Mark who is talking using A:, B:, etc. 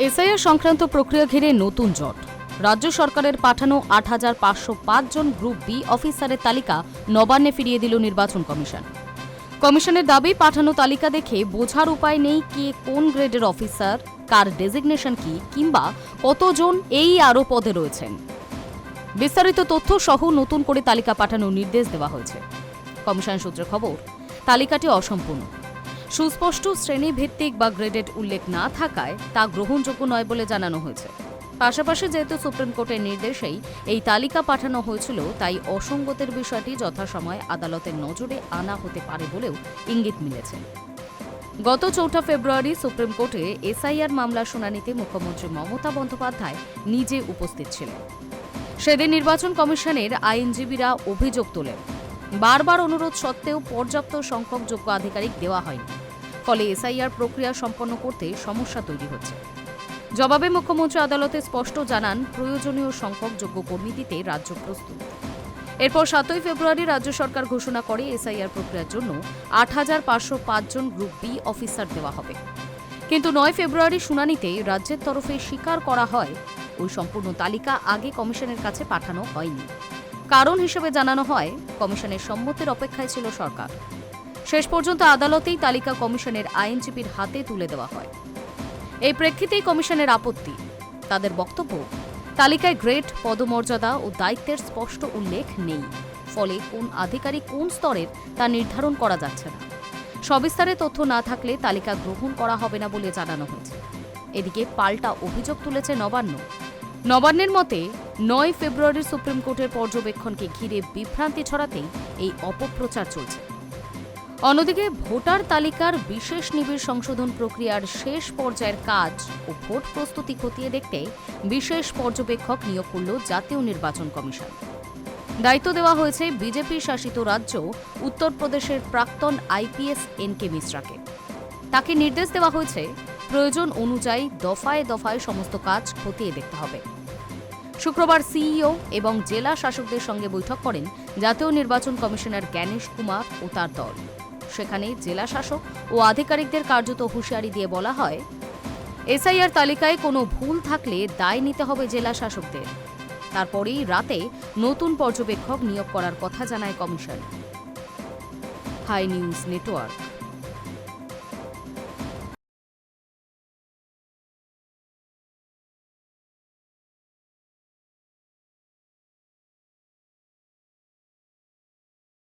A: SIR সংক্রান্ত প্রক্রিয়া ঘিরে নতুন জট। রাজ্য সরকারের পাঠানো ৮৫০৫ জন গ্রুপ বি অফিসারের তালিকা নবান্নে ফিরিয়ে দিল নির্বাচন কমিশন। কমিশনের দাবি, পাঠানো তালিকা দেখে বোঝার উপায় নেই কে কোন গ্রেডের অফিসার, কার ডেজিগনেশন কি, কিংবা কতজন এই আরও পদে রয়েছেন। বিস্তারিত তথ্য সহ নতুন করে তালিকা পাঠানোর নির্দেশ দেওয়া হয়েছে। কমিশন সূত্রে খবর, তালিকাটি অসম্পূর্ণ। সুস্পষ্ট শ্রেণীভিত্তিক বা গ্রেডেড উল্লেখ না থাকায় তা গ্রহণযোগ্য নয় বলে জানানো হয়েছে। পাশাপাশি যেহেতু সুপ্রিম কোর্টের নির্দেশেই এই তালিকা পাঠানো হয়েছিল, তাই অসঙ্গতের বিষয়টি যথাসময়ে আদালতের নজরে আনা হতে পারে বলেও ইঙ্গিত মিলেছে। গত ৪ ফেব্রুয়ারি সুপ্রিম কোর্টে এসআইআর মামলার শুনানিতে মুখ্যমন্ত্রী মমতা বন্দ্যোপাধ্যায় নিজে উপস্থিত ছিলেন। সেদিন নির্বাচন কমিশনের আইনজীবীরা অভিযোগ তোলেন, বারবার অনুরোধ সত্ত্বেও পর্যাপ্ত সংখ্যক যোগ্য আধিকারিক দেওয়া হয়নি, ফলে এসআইআর প্রক্রিয়া সম্পন্ন করতে সমস্যা তৈরি হচ্ছে। জবাবে মুখ্যমন্ত্রী আদালতে স্পষ্ট জানান, প্রয়োজনীয় সংখ্যক যোগ্য কর্মী দিতে রাজ্য প্রস্তুত। এরপর ৭ ফেব্রুয়ারি রাজ্য সরকার ঘোষণা করে এসআইআর প্রক্রিয়ার জন্য ৮৫০৫ জন গ্রুপ বি অফিসার দেওয়া হবে। কিন্তু ৯ ফেব্রুয়ারি শুনানিতে রাজ্যের তরফে স্বীকার করা হয়, ওই সম্পূর্ণ তালিকা আগে কমিশনের কাছে পাঠানো হয়নি। কারণ হিসেবে জানানো হয়, কমিশনের সম্মতির অপেক্ষায় ছিল সরকার। শেষ পর্যন্ত আদালতেই তালিকা কমিশনের আইনজীবীর হাতে তুলে দেওয়া হয়। এই প্রেক্ষিতেই কমিশনের আপত্তি। তাদের বক্তব্য, তালিকায় গ্রেড, পদমর্যাদা ও দায়িত্বের স্পষ্ট উল্লেখ নেই, ফলে কোন আধিকারিক কোন স্তরের তা নির্ধারণ করা যাচ্ছে না। সবিস্তারে তথ্য না থাকলে তালিকা গ্রহণ করা হবে না বলে জানানো হয়েছে। এদিকে পাল্টা অভিযোগ তুলেছে নবান্ন। নবান্নের মতে, ৯ ফেব্রুয়ারির সুপ্রিম কোর্টের পর্যবেক্ষণকে ঘিরে বিভ্রান্তি ছড়াতেই এই অপপ্রচার চলছে। অন্যদিকে ভোটার তালিকার বিশেষ নিবিড় সংশোধন প্রক্রিয়ার শেষ পর্যায়ের কাজ ও ভোট প্রস্তুতি খতিয়ে দেখতে বিশেষ পর্যবেক্ষক নিয়োগ করল জাতীয় নির্বাচন কমিশন। দায়িত্ব দেওয়া হয়েছে বিজেপি শাসিত রাজ্য উত্তরপ্রদেশের প্রাক্তন আইপিএস এনকে মিশ্রাকে। তাকে নির্দেশ দেওয়া হয়েছে, প্রয়োজন অনুযায়ী দফায় দফায় সমস্ত কাজ খতিয়ে দেখতে হবে। শুক্রবার সিইও এবং জেলা শাসকদের সঙ্গে বৈঠক করেন জাতীয় নির্বাচন কমিশনার জ্ঞানেশ কুমার ও তার দল। সেখানে জেলা শাসক ও আধিকারিকদের কার্যত হুঁশিয়ারি দিয়ে বলা হয়, এসআইআর তালিকায় কোনো ভুল থাকলে দায় নিতে হবে জেলা শাসকদের। তারপরেই রাতে নতুন পর্যবেক্ষক নিয়োগ করার কথা জানায় কমিশন। High news network.